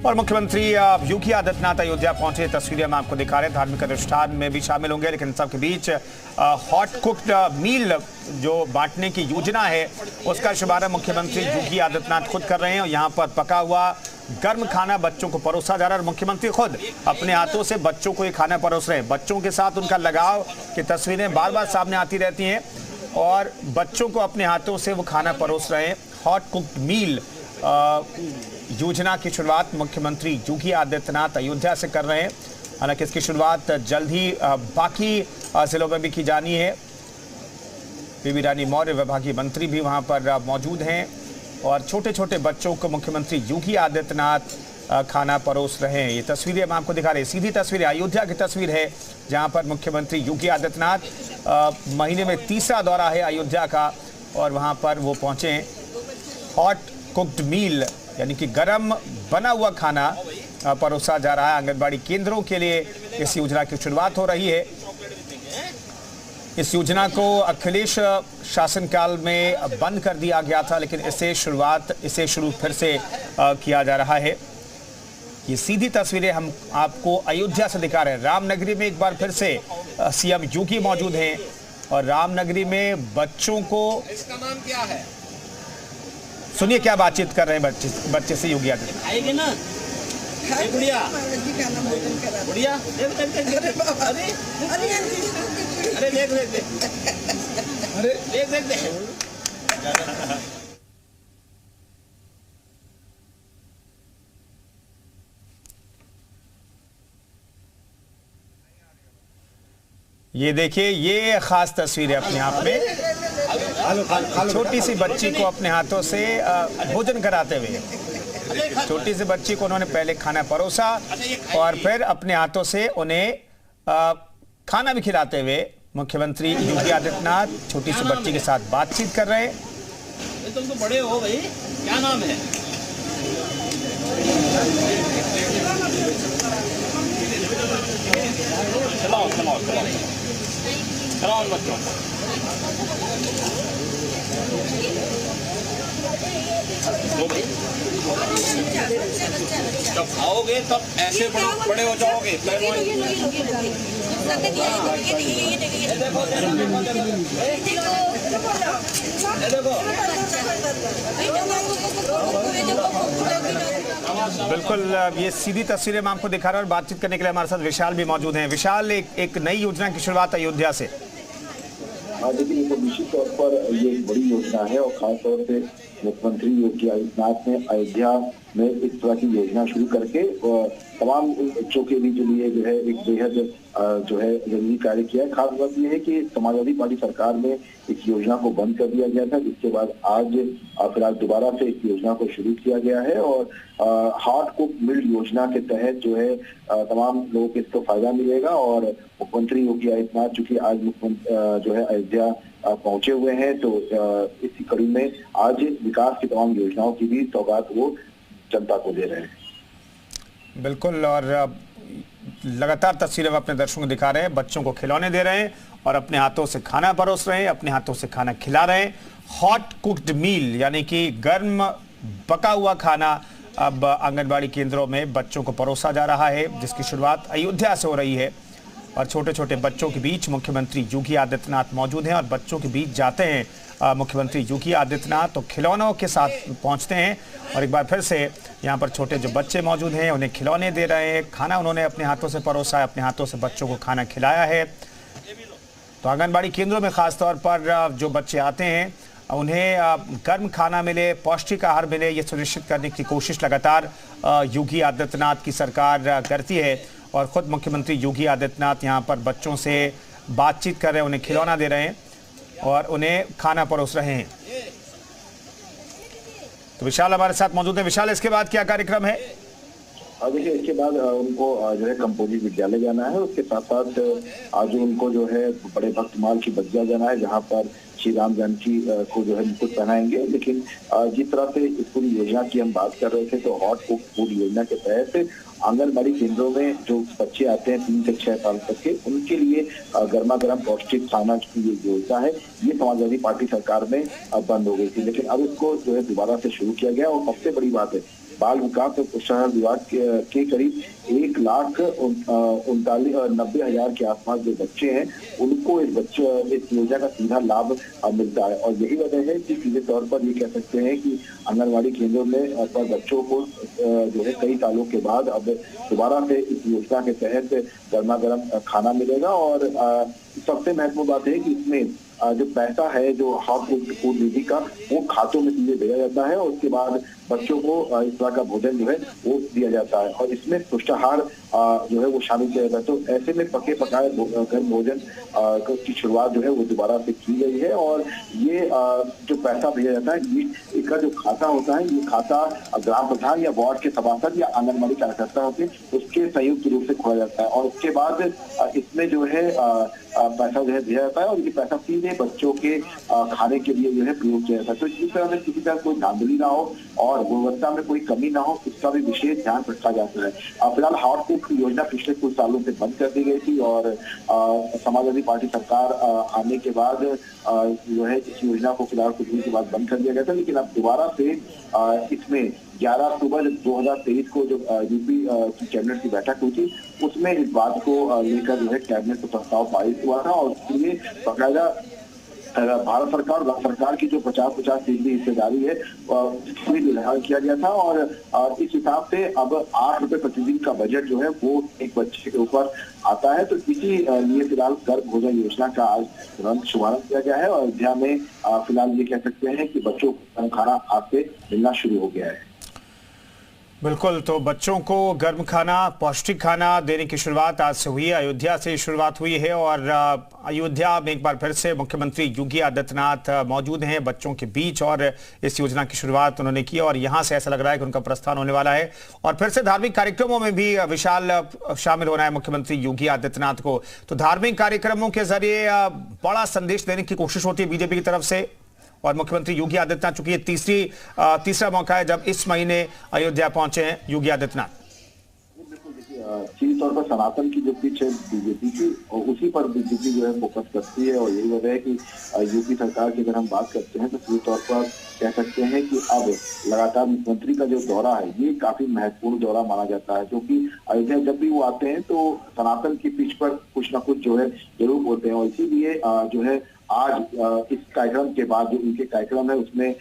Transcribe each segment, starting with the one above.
और मुख्यमंत्री योगी आदित्यनाथ अयोध्या पहुंचे, तस्वीरें हम आपको दिखा रहे हैं। धार्मिक अनुष्ठान में भी शामिल होंगे, लेकिन सबके बीच हॉट कुक्ड मील जो बांटने की योजना है उसका शुभारंभ मुख्यमंत्री योगी आदित्यनाथ खुद कर रहे हैं। और यहाँ पर पका हुआ गर्म खाना बच्चों को परोसा जा रहा है। मुख्यमंत्री खुद अपने हाथों से बच्चों को ये खाना परोस रहे हैं। बच्चों के साथ उनका लगाव की तस्वीरें बार बार सामने आती रहती हैं और बच्चों को अपने हाथों से वो खाना परोस रहे हैं। हॉट कुक्ड मील योजना की शुरुआत मुख्यमंत्री योगी आदित्यनाथ अयोध्या से कर रहे हैं। हालांकि इसकी शुरुआत जल्द ही बाकी जिलों में भी की जानी है। बीबी रानी मौर्य विभागीय मंत्री भी वहां पर मौजूद हैं और छोटे छोटे बच्चों को मुख्यमंत्री योगी आदित्यनाथ खाना परोस रहे हैं। ये तस्वीरें हम आपको दिखा रहे हैं, सीधी तस्वीरें अयोध्या की तस्वीर है, जहां पर मुख्यमंत्री योगी आदित्यनाथ महीने में तीसरा दौरा है अयोध्या का और वहां पर वो पहुंचे हैं। हॉट कुक्ड मील यानी कि गरम बना हुआ खाना परोसा जा रहा है। आंगनबाड़ी केंद्रों के लिए इस योजना की शुरुआत हो रही है। इस योजना को अखिलेश शासनकाल में बंद कर दिया गया था, लेकिन इसे शुरू फिर से किया जा रहा है। ये सीधी तस्वीरें हम आपको अयोध्या से दिखा रहे हैं। रामनगरी में एक बार फिर से सीएम योगी मौजूद हैं और रामनगरी में बच्चों को, इसका नाम क्या है? सुनिए क्या बातचीत कर रहे हैं बच्चे से योगी आदित्यनाथ। आएगी ना गुड़िया, गुड़िया अरे देख अरे देख ये देखिए, ये खास तस्वीर है अपने आप में। छोटी सी बच्ची को अपने हाथों से भोजन कराते हुए, छोटी सी बच्ची को उन्होंने पहले खाना परोसा और फिर अपने हाथों से उन्हें खाना भी खिलाते हुए मुख्यमंत्री योगी आदित्यनाथ छोटी सी बच्ची के साथ बातचीत कर रहे हैं। तुम तो बड़े हो भाई, क्या नाम है? चलाओ चलाओ चलाओ चलाओ बच्चों। जब खाओगे तब ऐसे बड़े हो जाओगे। बिल्कुल, ये सीधी तस्वीरें मैं आपको दिखा रहा हूं और बातचीत करने के लिए हमारे साथ विशाल भी मौजूद हैं। विशाल, एक नई योजना की शुरुआत अयोध्या से। देखिए, ये तो निश्चित तौर पर ये एक बड़ी योजना है और खास तौर से मुख्यमंत्री योगी आदित्यनाथ ने अयोध्या में इस तरह की योजना शुरू करके तमाम बच्चों के लिए जो है एक बेहद जो है जरूरी कार्य किया है। खास बात यह है कि समाजवादी पार्टी सरकार में इस योजना को बंद कर दिया गया था, जिसके बाद आज फिलहाल दोबारा से इस योजना को शुरू किया गया है और हॉट कुक मील योजना के तहत जो है तमाम लोगों को इसको फायदा मिलेगा। और मुख्यमंत्री योगी आदित्यनाथ चूंकि आज जो है अयोध्या पहुंचे हुए हैं, तो इसी कड़ी में आज विकास की तमाम योजनाओं की भी सौगात वो जनता को दे रहे हैं। बिल्कुल, और लगातार तस्वीरें अपने दर्शकों को दिखा रहे हैं। बच्चों को खिलौने दे रहे हैं और अपने हाथों से खाना परोस रहे हैं, अपने हाथों से खाना खिला रहे हैं। हॉट कुक्ड मील यानी कि गर्म पका हुआ खाना अब आंगनबाड़ी केंद्रों में बच्चों को परोसा जा रहा है, जिसकी शुरुआत अयोध्या से हो रही है। और छोटे छोटे बच्चों के बीच मुख्यमंत्री योगी आदित्यनाथ मौजूद हैं और बच्चों के बीच जाते हैं मुख्यमंत्री योगी आदित्यनाथ, तो खिलौनों के साथ पहुंचते हैं और एक बार फिर से यहाँ पर छोटे जो बच्चे मौजूद हैं उन्हें खिलौने दे रहे हैं। खाना उन्होंने अपने हाथों से परोसा है, अपने हाथों से बच्चों को खाना खिलाया है। तो आंगनबाड़ी केंद्रों में खास तौर पर जो बच्चे आते हैं उन्हें गर्म खाना मिले, पौष्टिक आहार मिले, ये सुनिश्चित करने की कोशिश लगातार योगी आदित्यनाथ की सरकार करती है। और खुद मुख्यमंत्री योगी आदित्यनाथ यहाँ पर बच्चों से बातचीत कर रहे हैं, उन्हें खिलौना दे रहे हैं और उन्हें खाना परोस रहे हैं। तो विशाल हमारे साथ मौजूद है। विशाल, इसके बाद क्या कार्यक्रम है? देखिए, इसके बाद उनको जो है कंपोजिट विद्यालय जाना है। उसके साथ साथ आज उनको जो है बड़े भक्तमाल की बगिया जाना है, जहाँ पर श्री राम जानकी को जो है मुकुट पहनाएंगे। लेकिन जिस तरह से इस पूरी योजना की हम बात कर रहे थे, तो हॉट कुक फूड योजना के तहत आंगनबाड़ी केंद्रों में जो बच्चे आते हैं 3 से 6 साल तक के, उनके लिए गर्मा गर्म पौष्टिक खाना की ये योजना है, ये समाजवादी पार्टी सरकार में बंद हो गई थी। लेकिन अब इसको जो है दोबारा से शुरू किया गया। और सबसे बड़ी बात है, बाल विकास और पोषण विभाग के करीब 1,90,000 के आसपास जो बच्चे हैं उनको इस योजना का सीधा लाभ मिलता है। और यही वजह है कि सीधे तौर पर ये कह सकते हैं कि आंगनबाड़ी केंद्रों में पर बच्चों को जो है कई सालों के बाद अब दोबारा से इस योजना के तहत गर्मा गर्म खाना मिलेगा। और सबसे महत्वपूर्ण बात है कि इसमें जो पैसा है जो हॉट फूड निधि का वो खातों में सीधे भेजा जाता है और उसके बाद बच्चों को इस तरह का भोजन जो है वो दिया जाता है और इसमें पुष्टाहार जो है वो शामिल किया जाता है। तो ऐसे में पके पकाए गर्म भोजन की शुरुआत जो है वो दोबारा से की गई है। और ये जो पैसा भेजा जाता है इसका जो खाता होता है, ये खाता ग्राम प्रधान या वार्ड के सभासद या आंगनबाड़ी कार्यकर्ता होते हैं उसके संयुक्त रूप से खोला जाता है और उसके बाद इसमें जो है पैसा जो है दिया जाता है और ये पैसा सीधे बच्चों के खाने के लिए जो है प्रयोग किया जाता है। तो इस तरह में किसी तरह कोई धांधली ना हो और गुणवत्ता में कोई कमी ना हो, इसका भी विशेष ध्यान रखा जाता है। फिलहाल हॉट फूड की योजना पिछले कुछ सालों से बंद कर दी गई थी और समाजवादी पार्टी सरकार आने के बाद जो है इस योजना को फिलहाल कुछ दिन के बाद बंद कर दिया गया था, लेकिन अब दोबारा से इसमें 11 अक्टूबर 2023 को जो यूपी की कैबिनेट की बैठक हुई थी उसमें इस बात को लेकर जो है कैबिनेट को प्रस्ताव पारित हुआ था और उसमें बकायदा भारत सरकार और राज्य सरकार की जो 50-50 हिस्सेदारी है उसका भी निर्धारण किया गया था। और इस हिसाब से अब 8 रुपए प्रतिदिन का बजट जो है वो एक बच्चे के ऊपर आता है। तो इसी लिए फिलहाल गर्म भोजन योजना का आज तुरंत शुभारंभ किया गया है और अयोध्या में फिलहाल ये कह सकते हैं कि बच्चों को खाना आज से मिलना शुरू हो गया है। बिल्कुल, तो बच्चों को गर्म खाना, पौष्टिक खाना देने की शुरुआत आज से हुई है। अयोध्या से शुरुआत हुई है और अयोध्या में एक बार फिर से मुख्यमंत्री योगी आदित्यनाथ मौजूद हैं बच्चों के बीच और इस योजना की शुरुआत उन्होंने की और यहां से ऐसा लग रहा है कि उनका प्रस्थान होने वाला है और फिर से धार्मिक कार्यक्रमों में भी विशाल शामिल होना है मुख्यमंत्री योगी आदित्यनाथ को। तो धार्मिक कार्यक्रमों के जरिए बड़ा संदेश देने की कोशिश होती है बीजेपी की तरफ से और मुख्यमंत्री योगी आदित्यनाथ, चूंकि ये तीसरा मौका है जब इस महीने अयोध्या पहुंचे हैं योगी आदित्यनाथ। सीधे तौर पर सनातन की जो पिच है बीजेपी की और उसी पर बीजेपी जो है फोकस करती है और यही वजह है कि यूपी सरकार की अगर हम बात करते हैं तो सीधे तौर पर कह सकते हैं कि अब लगातार मुख्यमंत्री का जो दौरा है ये काफी महत्वपूर्ण दौरा माना जाता है, क्योंकि अयोध्या जब भी वो आते हैं तो सनातन की पिच पर कुछ ना कुछ जो है जरूर बोलते हैं और इसीलिए जो है आज इस कार्यक्रम के बाद जो उनके कार्यक्रम है उसमें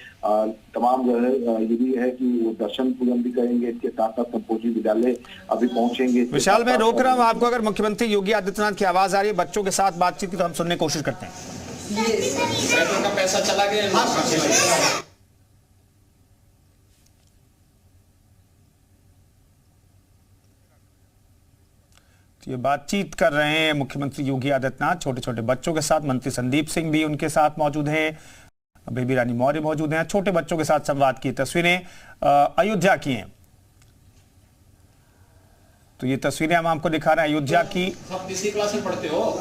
तमाम जो है ये भी है कि वो दर्शन पूजन भी करेंगे, इसके साथ साथ संपोषी विद्यालय अभी पहुंचेंगे। विशाल, मैं रोक रहा हूं आपको, अगर मुख्यमंत्री योगी आदित्यनाथ की आवाज आ रही है बच्चों के साथ बातचीत की तो हम सुनने की कोशिश करते हैं। का पैसा चला गया ये बातचीत कर रहे हैं मुख्यमंत्री योगी आदित्यनाथ छोटे छोटे बच्चों के साथ। मंत्री संदीप सिंह भी उनके साथ मौजूद हैं, बेबी रानी मौर्य मौजूद हैं। छोटे बच्चों के साथ संवाद की तस्वीरें अयोध्या की हैं। तो ये तस्वीरें हम आपको दिखा रहे हैं अयोध्या की। सब किसी क्लास में पढ़ते हो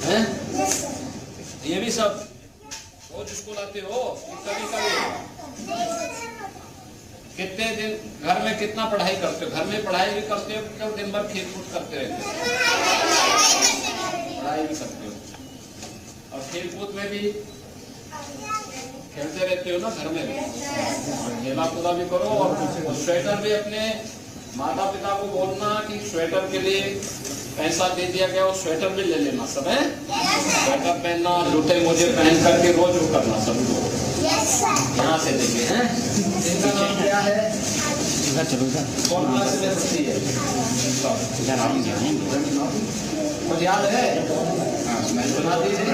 हैं? ये भी सब रोज स्कूल आते हो कभी कभी? कितने दिन घर में कितना पढ़ाई करते हो? घर में पढ़ाई भी करते हो तो दिन भर खेल कूद करते रहते हो? पढ़ाई भी करते हो और खेल कूद में भी खेलते रहते हो ना घर में भी, खेला कूदा भी करो और स्वेटर भी अपने माता पिता को बोलना कि स्वेटर के लिए पैसा दे दिया गया और स्वेटर भी ले लेना सब है। स्वेटर पहनना, जूते मुझे पहन करके रोज वो करना सब लोग यहाँ से देंगे हैं। इनका नाम क्या है? चलो कौन क्लास में पढ़ती है? कुछ याद है? मैं सुना दीजिए।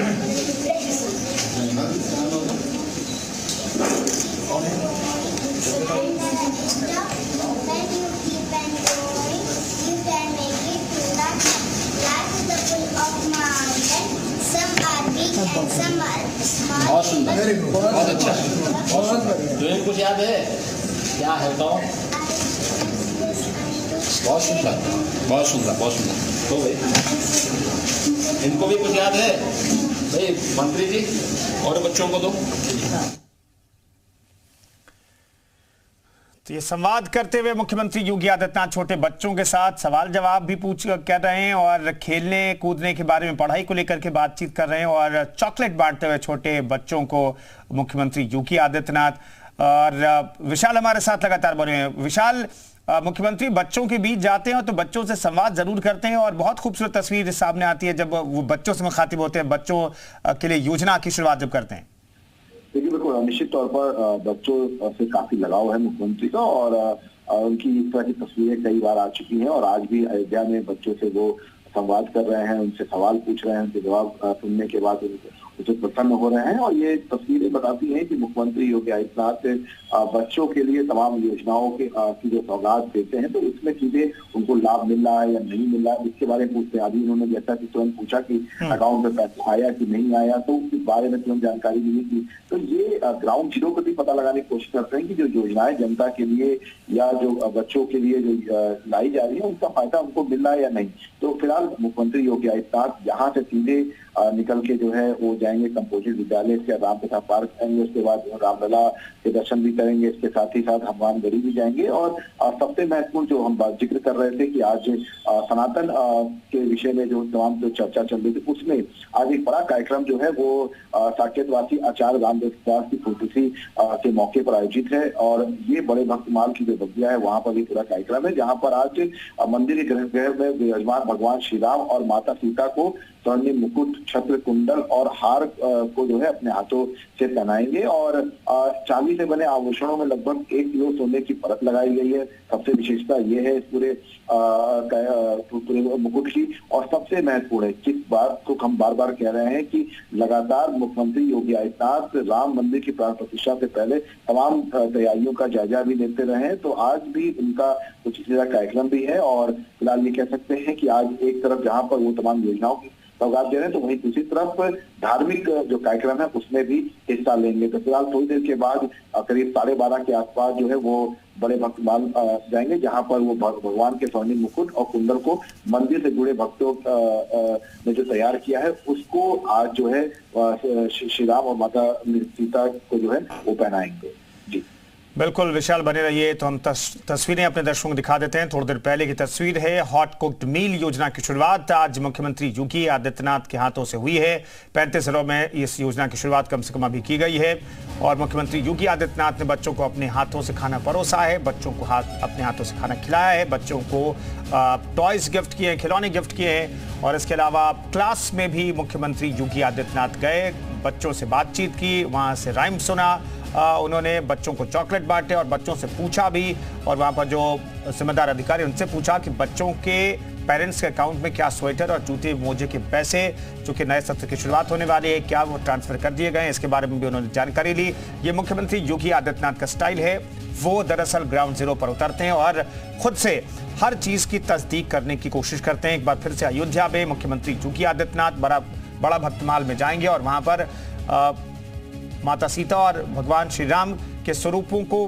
बहुत सुंदर, बहुत अच्छा। तुम्हें कुछ याद है? क्या है बताओ? बहुत सुंदर, बहुत सुंदर, बहुत सुंदर। तो भाई इनको भी कुछ याद है? भाई मंत्री जी और बच्चों को दो। तो ये संवाद करते हुए मुख्यमंत्री योगी आदित्यनाथ छोटे बच्चों के साथ सवाल जवाब भी कर रहे हैं और खेलने कूदने के बारे में, पढ़ाई को लेकर के बातचीत कर रहे हैं और चॉकलेट बांटते हुए छोटे बच्चों को मुख्यमंत्री योगी आदित्यनाथ। और विशाल हमारे साथ लगातार बने हैं। विशाल, मुख्यमंत्री बच्चों के बीच जाते हैं तो बच्चों से संवाद जरूर करते हैं और बहुत खूबसूरत तस्वीर सामने आती है जब वो बच्चों से मुखातिब होते हैं, बच्चों के लिए योजना की शुरुआत जब करते हैं। देखिए, बिल्कुल निश्चित तौर पर बच्चों से काफी लगाव है मुख्यमंत्री का और उनकी इस तरह की तस्वीरें कई बार आ चुकी हैं और आज भी अयोध्या में बच्चों से वो संवाद कर रहे हैं, उनसे सवाल पूछ रहे हैं, उनके जवाब सुनने के बाद उसे प्रसन्न हो रहे हैं। और ये तस्वीरें बताती हैं कि मुख्यमंत्री योगी आदित्यनाथ बच्चों के लिए तमाम योजनाओं की जो सौगात देते हैं तो इसमें सीधे उनको लाभ मिल रहा है या नहीं मिल रहा है इसके बारे में पूछते हैं। अभी उन्होंने जैसा कि तुरंत पूछा कि अकाउंट में पैसा आया कि नहीं आया, तो इस बारे में तुरंत जानकारी मिली थी। तो ये ग्राउंड जीरो पर भी पता लगाने की कोशिश करते हैं कि जो योजनाएं जनता के लिए या जो बच्चों के लिए जो लाई जा रही है उनका फायदा उनको मिल रहा है या नहीं। तो फिलहाल मुख्यमंत्री योगी आदित्यनाथ यहाँ से सीधे निकल के जो है वो जाएंगे कंपोजिट विद्यालय से रामकथा पार्क जाएंगे, उसके बाद रामलला के दर्शन भी करेंगे, इसके साथ ही साथ हनुमानगढ़ी भी जाएंगे। और सबसे महत्वपूर्ण जो हम जिक्र कर रहे थे कि आज सनातन के विषय में जो तमाम जो चर्चा चल रही थी उसमें आज एक बड़ा कार्यक्रम जो है वो साकेतवासी आचार्य रामदास की पुण्यतिथि के मौके पर आयोजित है और ये बड़े भक्तमाल की जो बगिया है वहां पर भी पूरा कार्यक्रम है, जहां पर आज मंदिर के गर्भगृह में विराजमान भगवान श्री राम और माता सीता को स्वर्णिम मुकुट, छत्र, कुंडल और हार को जो है अपने हाथों से पहनाएंगे और चांदी से बने आभूषणों में लगभग 1 किलो सोने की परत लगाई गई है। सबसे विशेषता ये है इस पूरे मुकुट की। और सबसे महत्वपूर्ण है जिस बात को हम बार बार कह रहे हैं कि लगातार मुख्यमंत्री योगी आदित्यनाथ राम मंदिर की प्राण प्रतिष्ठा से पहले तमाम तैयारियों का जायजा भी लेते रहे, तो आज भी उनका कुछ इसी तरह कार्यक्रम भी है। और फिलहाल ये कह सकते हैं कि आज एक तरफ जहां पर वो तमाम योजनाओं की सौगात दे रहे हैं तो वहीं दूसरी तरफ धार्मिक जो कार्यक्रम है उसमें भी हिस्सा लेंगे। तो फिलहाल थोड़ी देर के बाद करीब 12:30 के आसपास जो है वो बड़े भक्तमाल जाएंगे, जहां पर वो भगवान के स्वर्णिम मुकुट और कुंडल को मंदिर से जुड़े भक्तों ने जो तैयार किया है उसको आज जो है श्री राम और माता सीता को जो है वो पहनाएंगे। जी बिल्कुल विशाल, बने रहिए। तो हम तस्वीरें अपने दर्शकों को दिखा देते हैं। थोड़ी देर पहले की तस्वीर है। हॉट कुक्ड मील योजना की शुरुआत आज मुख्यमंत्री योगी आदित्यनाथ के हाथों से हुई है। 35 जिलों में इस योजना की शुरुआत कम से कम अभी की गई है और मुख्यमंत्री योगी आदित्यनाथ ने बच्चों को अपने हाथों से खाना परोसा है, बच्चों को अपने हाथों से खाना खिलाया है, बच्चों को टॉयज गिफ्ट किए हैं, खिलौने गिफ्ट किए हैं। और इसके अलावा क्लास में भी मुख्यमंत्री योगी आदित्यनाथ गए, बच्चों से बातचीत की, वहां से राइम सुना, उन्होंने बच्चों को चॉकलेट बांटे और बच्चों से पूछा भी। और वहां पर जो जिम्मेदार अधिकारी उनसे पूछा कि बच्चों के पेरेंट्स के अकाउंट में क्या स्वेटर और जूते मोजे के पैसे जो कि नए सत्र की शुरुआत होने वाली है क्या वो ट्रांसफर कर दिए गए, इसके बारे में भी उन्होंने जानकारी ली। ये मुख्यमंत्री योगी आदित्यनाथ का स्टाइल है, वो दरअसल ग्राउंड जीरो पर उतरते हैं और खुद से हर चीज की तस्दीक करने की कोशिश करते हैं। एक बार फिर से अयोध्या में मुख्यमंत्री योगी आदित्यनाथ बड़ा भक्तमाल में जाएंगे और वहां पर माता सीता और भगवान श्री राम के स्वरूपों को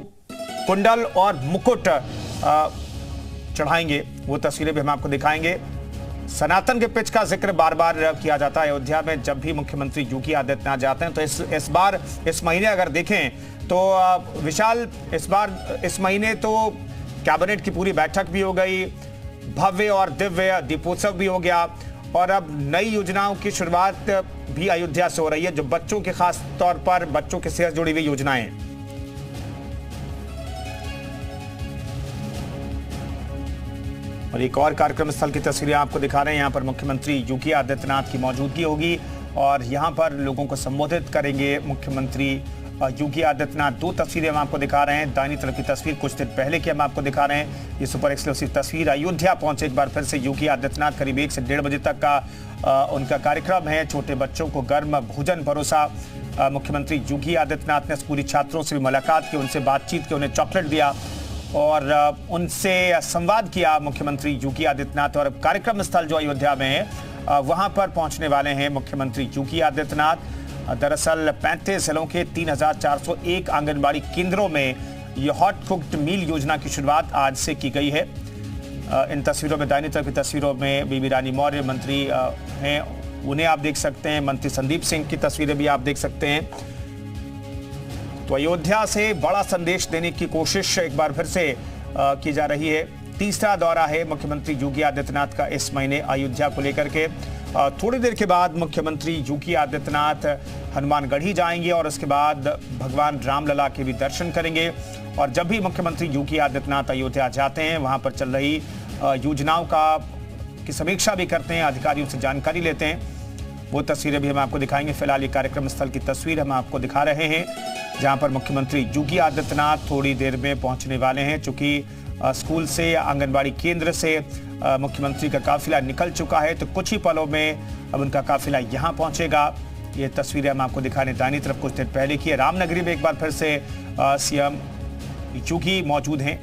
कुंडल और मुकुट चढ़ाएंगे। वो तस्वीरें भी हम आपको दिखाएंगे। सनातन के पिच का जिक्र बार बार किया जाता है अयोध्या में जब भी मुख्यमंत्री योगी आदित्यनाथ जाते हैं। तो इस बार इस महीने अगर देखें तो विशाल, इस महीने तो कैबिनेट की पूरी बैठक भी हो गई, भव्य और दिव्य दीपोत्सव भी हो गया और अब नई योजनाओं की शुरुआत भी अयोध्या से हो रही है जो बच्चों के खास तौर पर बच्चों के सेहत जुड़ी हुई योजनाएं हैं। और एक और कार्यक्रम स्थल की तस्वीरें आपको दिखा रहे हैं। यहाँ पर मुख्यमंत्री योगी आदित्यनाथ की मौजूदगी होगी और यहाँ पर लोगों को संबोधित करेंगे मुख्यमंत्री योगी आदित्यनाथ। 2 तस्वीरें हम आपको दिखा रहे हैं। दाहिनी तरफ की तस्वीर कुछ दिन पहले की हम आपको दिखा रहे हैं, ये सुपर एक्सक्लूसिव तस्वीर। अयोध्या पहुंचे एक बार फिर से योगी आदित्यनाथ, करीब 1 से 1:30 बजे तक का उनका कार्यक्रम है। छोटे बच्चों को गर्म भोजन परोसा मुख्यमंत्री योगी आदित्यनाथ ने। स्कूली छात्रों से भी मुलाकात की, उनसे बातचीत की, उन्हें चॉकलेट दिया और उनसे संवाद किया मुख्यमंत्री योगी आदित्यनाथ। और कार्यक्रम स्थल जो अयोध्या में है वहां पर पहुंचने वाले हैं मुख्यमंत्री योगी आदित्यनाथ। दरअसल 35 जिलों के 3401 आंगनबाड़ी केंद्रों में ये हॉट कुक्ड मील योजना की शुरुआत आज से की गई है। इन तस्वीरों में, दाहिनी तरफ की तस्वीरों में बीबी रानी मौर्य मंत्री हैं, उन्हें आप देख सकते हैं। मंत्री संदीप सिंह की तस्वीरें भी आप देख सकते हैं। तो अयोध्या से बड़ा संदेश देने की कोशिश एक बार फिर से की जा रही है। तीसरा दौरा है मुख्यमंत्री योगी आदित्यनाथ का इस महीने अयोध्या को लेकर के थोड़ी देर के बाद मुख्यमंत्री योगी आदित्यनाथ हनुमानगढ़ी जाएंगे और उसके बाद भगवान रामलला के भी दर्शन करेंगे। और जब भी मुख्यमंत्री योगी आदित्यनाथ अयोध्या जाते हैं, वहां पर चल रही योजनाओं की समीक्षा भी करते हैं, अधिकारियों से जानकारी लेते हैं। वो तस्वीरें भी हम आपको दिखाएंगे। फिलहाल ये कार्यक्रम स्थल की तस्वीर हम आपको दिखा रहे हैं, जहां पर मुख्यमंत्री योगी आदित्यनाथ थोड़ी देर में पहुंचने वाले हैं। चूंकि स्कूल से, आंगनबाड़ी केंद्र से मुख्यमंत्री का काफिला निकल चुका है, तो कुछ ही पलों में अब उनका काफिला यहां पहुंचेगा। ये तस्वीरें हम आपको दिखाने दाहिनी तरफ कुछ देर पहले की है। रामनगरी में एक बार फिर से सीएम योगी मौजूद हैं।